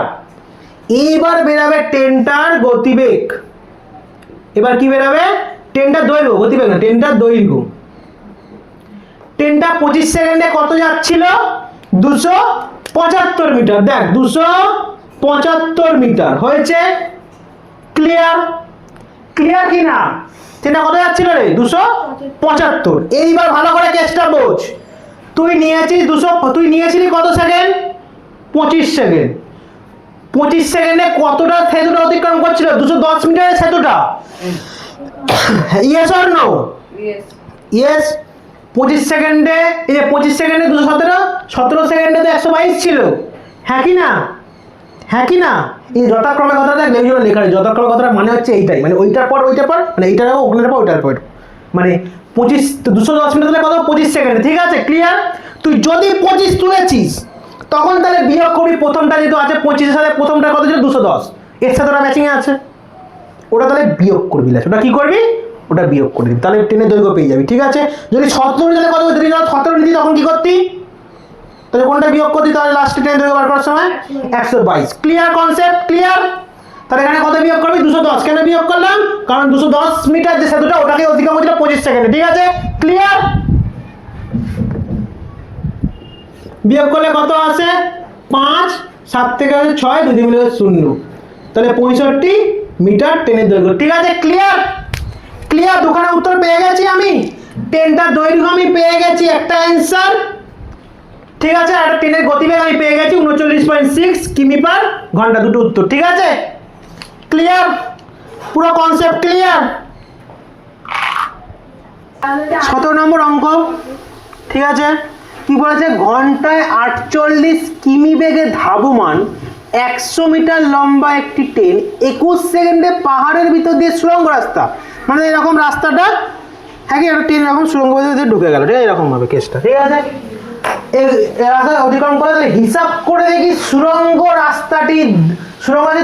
এইবার বেরাবে ট্রেনটার গতিবেগ। এবার কি বেরাবে? ট্রেনটার দৈর্ঘ্য, গতিবেগ না, ট্রেনটার দৈর্ঘ্য। ট্রেনটা 25 সেকেন্ডে কত যাচ্ছিল? 275 মিটার। দেখ 275 মিটার হয়েছে। ক্লিয়ার? ক্লিয়ার কি না? ট্রেনটা কত যাচ্ছিল রে? 275। এইবার ভালো করে কেসটা বোঝ। তুই নিয়েছিলি কত সেকেন্ড? 25 সেকেন্ড। 25 সেকেন্ডে কতটা সেতুটা অতিক্রম করছিল? 210 মিটারের সেতুটা। Yes or no? ইয়েস। 25 সেকেন্ডে, এই যে 25 সেকেন্ডে 217, 17 সেকেন্ডে তো 122 ছিল, হ্যাঁ কি না? হ্যাঁ কি না? এই যথাক্রমে কথাটা লেখা লেখা যথাক্রমে কথাটা মানে হচ্ছে এইটাই, মানে ওইটার পর মানে এইটার পর ওখানের পর ওইটার পর, মানে 25 210 মিটার কত? 25 সেকেন্ডে, ঠিক আছে? ক্লিয়ার? তুই যদি 25 তুলেছিস তখন তাহলে বিয়োগ করবি প্রথমটা, যেহেতু আছে 25 এর সাথে প্রথমটা কত ছিল? 210, এর সাথে ওটা ম্যাচিং এ আছে, ওটা তাহলে বিয়োগ করবি। ওটা কি করবি? ওটা বিয়োগ করে দিবি, তাহলে ট্রেনের দৈর্ঘ্য পেয়ে যাবি, ঠিক আছে? যদি 17 নিতে কত? যদি 17 নিতি তখন কি করতি? তাহলে কোনটা বিয়োগ করতি? তাহলে লাস্টে ট্রেন দৈর্ঘ্য বার করার সময় 122। Clear concept? ক্লিয়ার? তাহলে এখানে কত বিয়োগ করবি? 210। কেন বিয়োগ করলাম? কারণ 210 মিটার যে সেতুটা ওটাকে অতিক্রম করেছিল 25 সেকেন্ডে, ঠিক আছে? ক্লিয়ার? বিয়োগ করলে কত আসে? 5, 7 থেকে 6, 2 মিলে 0, তাহলে 65 মিটার ট্রেনের দৈর্ঘ্য, ঠিক আছে? ক্লিয়ার? ক্লিয়ার? দুখানা উত্তর পেয়ে গেছি আমি। ট্রেনটার দৈর্ঘ্য আমি পেয়ে গেছি, একটা অ্যান্সার, ঠিক আছে? আর ট্রেনের গতিবেগ আমি পেয়ে গেছি 39.6 কিমি পার ঘন্টা, দুটো উত্তর, ঠিক আছে? ক্লিয়ার? পুরো কনসেপ্ট ক্লিয়ার? 17 নম্বর অঙ্ক, ঠিক আছে? কি বলেছে? ঘন্টায় 48 কিমি বেগে ধাবমান 100 মিটার লম্বা একটি ট্রেন 21 সেকেন্ডে পাহাড়ের ভিতর দিয়ে সুড়ঙ্গ রাস্তা, মানে এরকম রাস্তাটা, হ্যাঁ কি একটা ট্রেন এরকম সুড়ঙ্গ দিয়ে ঢুকে গেল, ঠিক আছে? এরকম ভাবে কেসটা, ঠিক আছে? এই রাস্তা অতিক্রম করে, তাহলে হিসাব করে দেখি সুড়ঙ্গ রাস্তার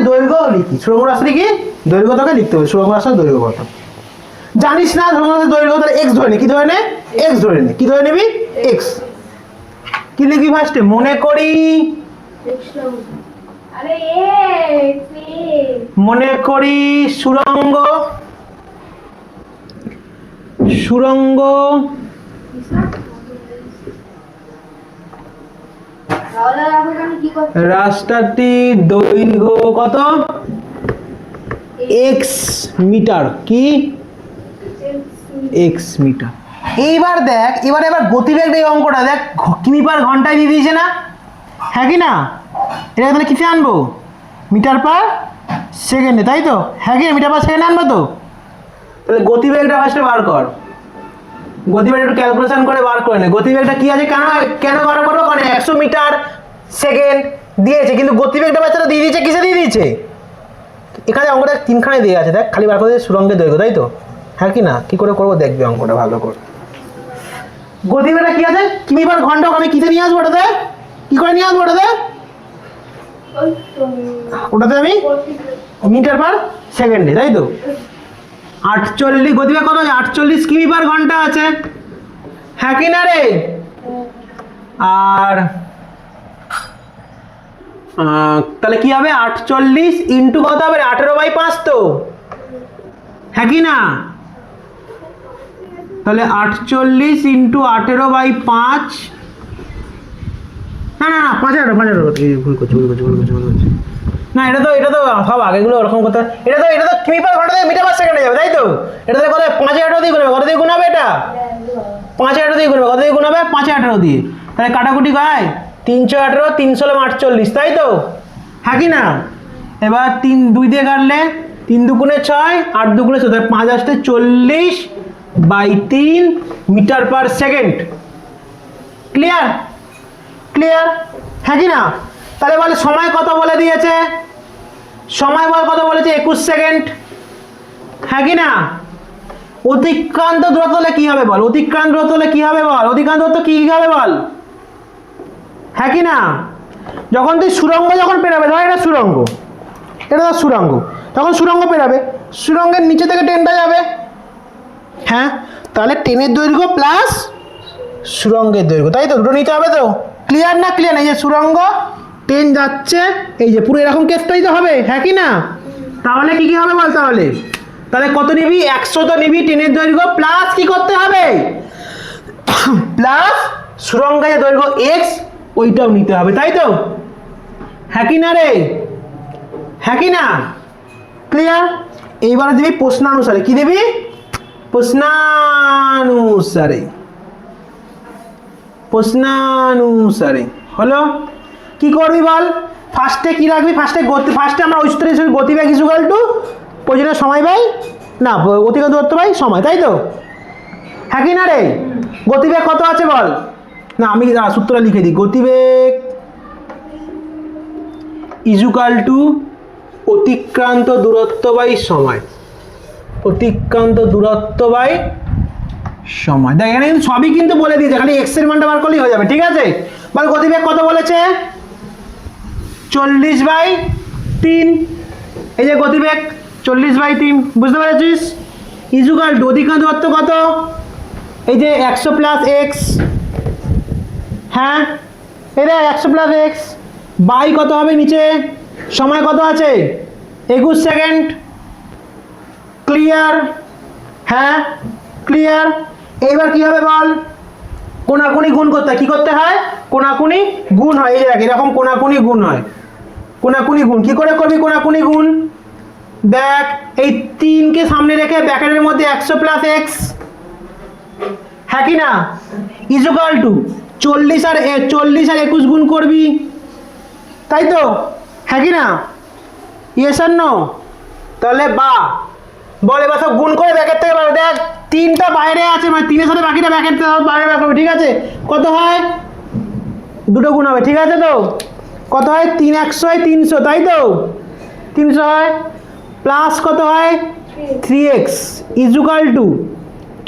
দৈর্ঘ্য লিখি। সুড়ঙ্গ রাস্তাটি কি? দৈর্ঘ্য তোকে লিখতে হবে, সুড়ঙ্গ রাস্তার দৈর্ঘ্য কত জানিস না? সুড়ঙ্গ রাস্তার দৈর্ঘ্য, তাহলে এক্স ধরে নে। কি ধরে নে? এক্স ধরে নে। কি ধরে নিবি? এক্স। কি লিখবি ফার্স্টে? মনে করি, মনে করি সুড়ঙ্গ রাস্তাটি দৈর্ঘ্য কত? X metre. কি? X metre. এইবার দেখ, এবার গতিবেগ এই অঙ্কটা দেখ, কিমি পার ঘন্টায় দিয়ে দিয়েছে না, হ্যাঁ কি না? এটা তাহলে কিসে আনবো? মিটার পার সেকেন্ডে, তাই তো? হ্যাঁ কি? মিটার পার সেকেন্ডে আনবো তো? তাহলে গতিবেগটা ফার্স্টে বার কর। গতিবেগ একটু ক্যালকুলেশন করে বার করে নে। গতিবেগটা কি আছে, কেন কেন বার করবো, কারণ 100 মিটার সেকেন্ড দিয়েছে, কিন্তু গতিবেগটা বাচ্চারা দিয়ে দিয়েছে কিসে দিয়ে দিয়েছে, এখানে অঙ্কটা তিনখানে দিয়ে আছে, দেখ খালি বার করে সুরঙ্গের দৈর্ঘ্য, তাই তো? হ্যাঁ কি না, কি করে করবো দেখবি অঙ্কটা ভালো করে। গতিবেগটা কি আছে, কিমি পার ঘন্টা, আমি কিসে নিয়ে আসবো ওটাতে, কি করে নিয়ে আসবো ওটাতে, ওটাতে আমি মিটার পার সেকেন্ডে, তাই তো? 48 গতিবেগ কত আছে, 48 কিমি পার ঘন্টা আছে, হ্যাঁ কি না রে? আর তাহলে কি হবে, 48 ইন্টু কত হবে, 18/5 তো, হ্যাঁ কি না? তাহলে 48 ইন্টু 18/5, না না না 5 ভুল করছি না, এটা তো সব আগেগুলো ওরকম কথা, এটা তো কিমি পার ঘন্টা থেকে মিটার পার সেকেন্ডে যাবে, তাই তো? এটা তাহলে কত, 5/18 দিয়ে গুণ হবে, কত দিয়ে গুণ হবে এটা, 5/18 দিয়ে গুণ হবে, কত দিয়ে গুণ হবে, 5/18 দিয়ে, তাহলে কাটাকুটি হয় 318, 3 তাই তো, হ্যাঁ কি না? এবার 2 দিয়ে কাটলে 3 দুগুণে 6, 8 দুগুণে 14, 5 আসতে 40/3 metre per second. Clear clear, হ্যাঁ কি না? তাহলে বলে সময় কত বলে দিয়েছে, সময় বল কত বলেছে, 21 সেকেন্ড, হ্যাঁ কি না? অতিক্রান্ত দূরত্ব হলে কি হবে বল, অতিক্রান্ত দূরত্ব হলে কি হবে বল, অতিক্রান্ত দূরত্ব কি হবে বল, হ্যাঁ কি না? যখন তুই সুড়ঙ্গ যখন পেরাবে, ধর এটা সুড়ঙ্গ, এটা ধর সুড়ঙ্গ, তখন সুড়ঙ্গ পেরাবে, সুড়ঙ্গের নিচে থেকে ট্রেনটা যাবে, হ্যাঁ, তাহলে ট্রেনের দৈর্ঘ্য প্লাস সুড়ঙ্গের দৈর্ঘ্য, তাই তো? দুটো নিতে হবে তো, ক্লিয়ার না ক্লিয়ার না? এই যে সুড়ঙ্গ ট্রেন যাচ্ছে, এই যে পুরো এরকম কেসটাই তো হবে, হ্যাঁ কি না? তাহলে কি কি হবে বল, তাহলে কত নিবি, 100 তো নিবি ট্রেনের দৈর্ঘ্য, প্লাস কি করতে হবে, প্লাস সুড়ঙ্গের দৈর্ঘ্য x, ওইটাও নিতে হবে, তাই তো? হ্যাঁ কি না রে, হ্যাঁ কি না? ক্লিয়ার। এইবার দিবি প্রশ্নানুসারে, কি দিবি, প্রশ্নানুসারে হলো। কি করবি বল, ফার্স্টে কি রাখবি, ফার্স্টে আমরা ওই সূত্রে গতিবেগ ইকুয়াল টু প্রয়োজনীয় সময় বাই, না অতিক্রান্ত দূরত্ব বাই সময়, তাই তো? হ্যাঁ কি না রে? গতিবেগ কত আছে বল, না আমি সূত্রটা লিখে দিই, গতিবেগ ইকুয়াল টু অতিক্রান্ত দূরত্ব বাই সময়, অতিক্রান্ত দূরত্ব বাই সময়। দেখ এখানে কিন্তু সবই কিন্তু বলে দিয়েছে, খালি এক্স এর মানটা বার করলেই হয়ে যাবে, ঠিক আছে? বল গতিবেগ কত বলেছে, 40/3, এই যে গতিবেগ 40/3, বুঝতে পেরেছিস? ইকুয়াল টু অতিক্রান্ত দূরত্ব কত, এই যে 100 প্লাস এক্স, হ্যাঁ এটা 100 প্লাস এক্স বাই কত হবে নিচে, সময় কত আছে, 21 সেকেন্ড। ক্লিয়ার, হ্যাঁ ক্লিয়ার। এইবার কি হবে বল, কোনাকুনি গুণ করতে হয়, কি করতে হয়, কোনাকুনি গুণ হয়, এই যে দেখ এরকম কোনাকুনি গুণ হয়, কোনাকুনি গুণ কি করে করবি, কোনাকুনি গুণ দেখ, এই 3 কে সামনে রেখে ব্র্যাকেটের মধ্যে 100 প্লাস এক্স, হ্যাঁ কি না, ইকুয়াল টু 40 আর 21 গুণ করবি, তাই তো, হ্যাঁ কি না, ইয়েস আর নো? তাহলে বা বল এবার সব গুণ করে ব্র্যাকেট থেকে বার, দেখ 3টা বাইরে আছে, মানে 3 এর সাথে বাকিটা ব্র্যাকেট থেকে বাইরে বার করবে, ঠিক আছে? কত হয়, দুটো গুণ হবে, ঠিক আছে তো? কত হয়, 3 100 হয় 300, তাই তো? 300 হয়, প্লাস কত হয় 3x ইকুয়াল টু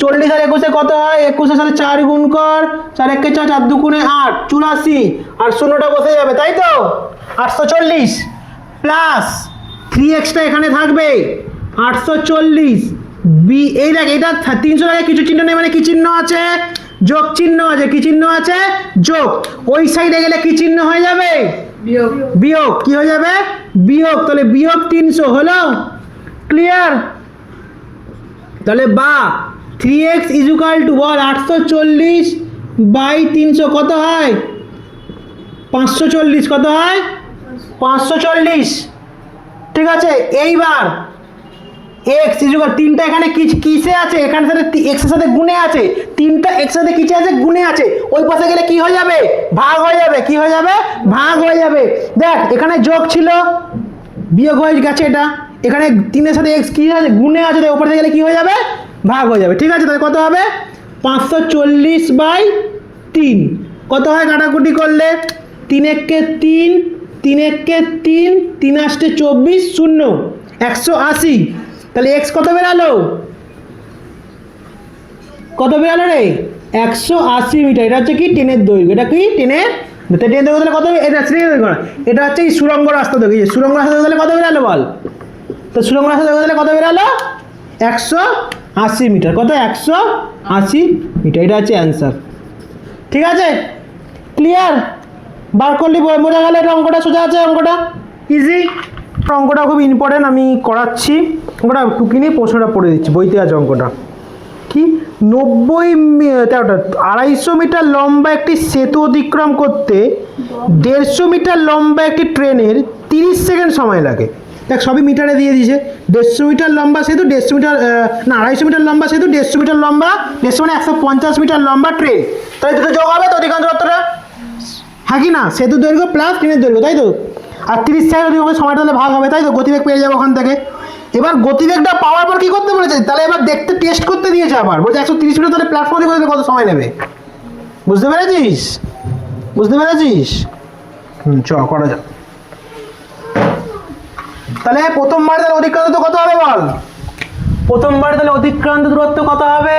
40 আর 21 কত হয়, 21 এর সাথে 4 গুণ কর, 4 1 4, 4 2 8, 84, আর শূন্যটা বসে যাবে, তাই তো? 840 প্লাস 3x টা এখানে থাকবে 840 বি, এই দেখ এটা 300 টাকা কিছু চিহ্ন নেই, মানে কি চিহ্ন আছে, যোগ চিহ্ন আছে, কি চিহ্ন আছে, যোগ। ওই সাইডে গেলে কি চিহ্ন হয়ে যাবে, বিয়োগ, বিয়োগ কি হয়ে যাবে, বিয়োগ। তাহলে বিয়োগ 300 হলো, ক্লিয়ার? তাহলে বা 3x ইকুয়াল টু বল 840/300 কত হয়, 540, কত হয় 540, ঠিক আছে? এইবার x ইকুয়াল 3টা এখানে কিসে আছে, এখানে সাথে x এর সাথে গুণে আছে, 3টা x এর সাথে কিসে আছে, গুণে আছে, ওই পাশে গেলে কি হয়ে যাবে, ভাগ হয়ে যাবে, কি হয়ে যাবে, ভাগ হয়ে যাবে। দেখ এখানে যোগ ছিল, বিয়োগ হয়ে গেছে, এটা এখানে 3 এর সাথে x কি আছে, গুণে আছে, ওই পাশে গেলে কি হয়ে যাবে, ভাগ হয়ে যাবে, ঠিক আছে? তাহলে কত হবে, 540/3 কত হয় কাটাকুটি করলে? 3 একে 3, 3 একে 3, 3 আষ্টে 24, 0 180। তাহলে এক্স কত বেরালো? কত বেরালো রে? 180 মিটার। এটা হচ্ছে কি ট্রেনের দৈর্ঘ্য। এটা কি ট্রেনের দৈর্ঘ্য তাহলে কত? এটা হচ্ছে এই সুরঙ্গ রাস্তা দৈর্ঘ্য। সুরঙ্গ রাস্তা দৈর্ঘ্য তাহলে কত বেরালো বল? তো সুরঙ্গ রাস্তা দৈর্ঘ্য তাহলে কত বেরালো? 180 মিটার। কত? 180 মিটার। এটা হচ্ছে অ্যান্সার। ঠিক আছে, ক্লিয়ার? বার করলি বোঝা গেল? এটা অঙ্কটা সোজা আছে, অঙ্কটা ইজি। অঙ্কটা খুব ইম্পর্টেন্ট, আমি করাচ্ছি। অঙ্কটা টুকিনি প্রশ্নটা পড়ে দিচ্ছি, বইতে আছে অঙ্কটা। কি 250 মিটার লম্বা একটি সেতু অতিক্রম করতে 150 মিটার লম্বা একটি ট্রেনের 30 সেকেন্ড সময় লাগে। দেখ সবই মিটারে দিয়ে দিয়েছে। 150 মিটার লম্বা সেতু, 150 মিটার না 250 মিটার লম্বা সেতু, 150 মিটার লম্বা, 150 মানে 150 মিটার লম্বা ট্রেন। তাই দুটো যোগ হবে তো অধিকাংশ দূরত্বটা, হ্যাঁ কি না? সেতু দৈর্ঘ্য প্লাস ট্রেনের দৈর্ঘ্য, তাই তো? আর 30 সেকেন্ড সময়টা তাহলে ভাগ হবে, তাই তো? গতিবেগ পেয়ে যাবো ওখান থেকে। এবার গতিবেগটা পাওয়ার পর কি করতে বলেছে? তাহলে এবার দেখতে টেস্ট করতে দিয়েছে আবার, বলছে 130 মিটার তাহলে প্ল্যাটফর্মে করতে কত সময় নেবে। বুঝতে পেরেছিস? বুঝতে পেরেছিস? চ করা যাক। তাহলে প্রথমবার তাহলে অতিক্রান্ত তো কত হবে বল? প্রথমবার তাহলে অতিক্রান্ত দূরত্ব কত হবে?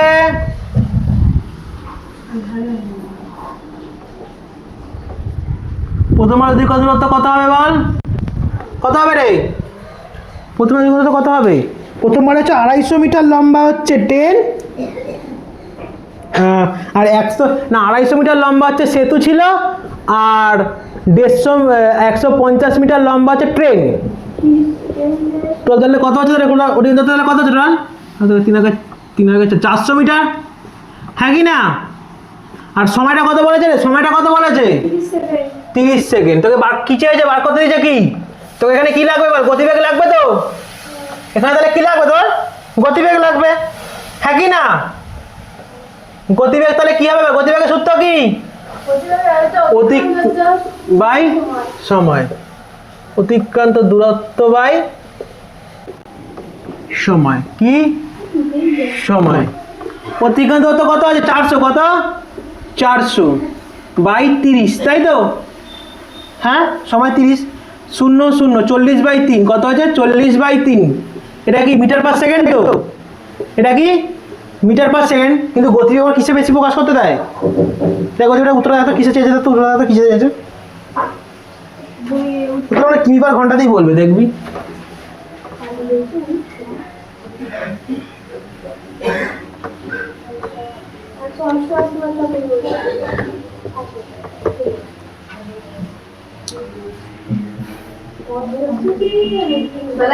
প্রথমবার অতিক্রান্ত দূরত্ব কত হবে বল? কত হবে রে? প্রথমবার দূরত্ব কত হবে? প্রথমবার হচ্ছে 250 মিটার লম্বা হচ্ছে ট্রেন, আর 250 মিটার লম্বা হচ্ছে সেতু ছিল, আর 150 মিটার লম্বা হচ্ছে ট্রেন। তাহলে কত হচ্ছে? তাহলে কত হচ্ছে? 400 মিটার, হ্যাঁ কি না? আর সময়টা কত বলেছে রে? সময়টা কত বলেছে? 30 সেকেন্ড। তোকে কি চেয়েছে? বার করতে দিয়েছে কি? তোকে এখানে কি লাগবে বল? গতিবেগ লাগবে তো এখানে। তাহলে কি লাগবে তোর? গতিবেগ লাগবে, হ্যাঁ কি না? গতিবেগ তাহলে কি হবে? গতিবেগের সূত্র কি? বাই সময়। অতিক্রান্ত দূরত্ব বাই সময়। কি সময়? অতিক্রান্ত দূরত্ব কত আছে? 400। কত? 400 বাই 30, তাই তো? হ্যাঁ, সময় 30। 0 0 40/3 কত আছে? 40/3। এটা কি মিটার পার সেকেন্ড তো? এটা কি মিটার পার সেকেন্ড। কিন্তু গতিবেগ কিসে বেশি প্রকাশ করতে দেয়? দেখ গতিবেগটা উত্তর এত কিসে চেয়েছে? তো উত্তর এত কিসে চেয়েছে? উত্তর কিমি পার ঘন্টাতেই বলবে, দেখবি।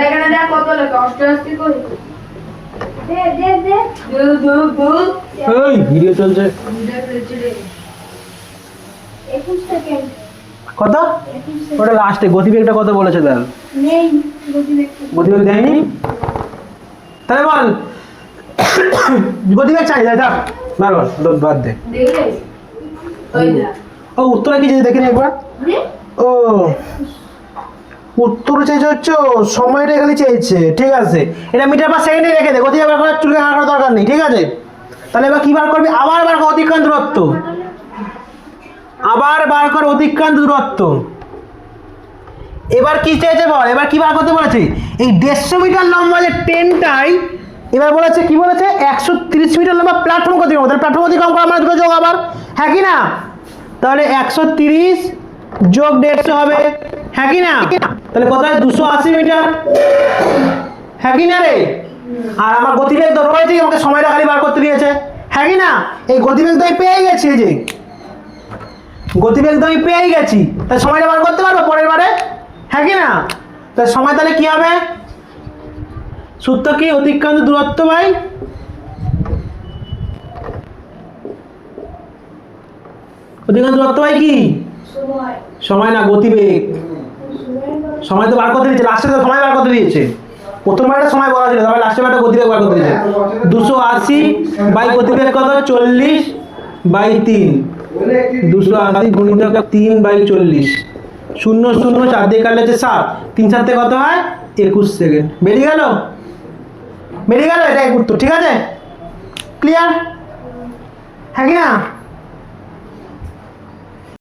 এখানে দেখ কত লেখা 88 করে। এই ভিডিও চলছে। কত? ওটা লাস্টে গতিবেগটা কত বলেছে? দেখ গতিবেগ দেয়নি। তাহলে বল গতিবেগ চাই যায়। থাক বাদ দে। ও উত্তরে কি চেয়েছে দেখে নি একবার। ও উত্তর চেয়েছে হচ্ছে সময়টা এখানে চেয়েছে, ঠিক আছে। এটা মিটার পার সেকেন্ডে রেখে দে, গতিবেগ বার করার চুলকে করার দরকার নেই, ঠিক আছে। তাহলে এবার কি বার করবি? আবার বার কর অতিক্রান্ত দূরত্ব। আবার বার কর অতিক্রান্ত দূরত্ব। এবার কি চেয়েছে বল? এবার কি বার করতে বলেছে? এই 150 মিটার লম্বা যে ট্রেনটাই এবার বলেছে কি বলেছে? 130 মিটার লম্বা প্ল্যাটফর্ম অতিক্রম। তাহলে প্ল্যাটফর্ম অতিক্রম করা মানে দুটো যোগ আবার, হ্যাঁ কি না? তাহলে 130 যোগ 150 হবে, হ্যাঁ কি না? তাহলে কত হয়? 280 মিটার, হ্যাঁ কি না রে? আর আমার গতিবেগ তো রয়েছে, আমাকে সময়টা খালি বার করতে দিয়েছে, হ্যাঁ কি না? এই গতিবেগ তো আমি পেয়ে গেছি, এই যে গতিবেগ তো আমি পেয়ে গেছি, তাই সময়টা বার করতে পারবো পরের বারে, হ্যাঁ কি না? তাই সময় তাহলে কি হবে? সূত্র কি? অতিক্রান্ত দূরত্ব বাই অতিক্রান্ত দূরত্ব বাই কি? সময় না, গতিবেগ। সময় তো বার করতে দিয়েছে, লাস্টে তো সময় বার করতে দিয়েছে। প্রথমবার একটা সময় বলা ছিল, তারপরে লাস্টে একটা গতিবেগ বার করতে দিয়েছে। 280 বাই গতিবেগ কত? 40/3। 280 গুণিতক 3/40। 0 0 4 দিয়ে কাটলে 7, 3 7 কত হয়? 21 সেকেন্ড। বেরিয়ে গেল? বেরিয়ে গেল? এটাই উত্তর, ঠিক আছে? ক্লিয়ার? থাকে না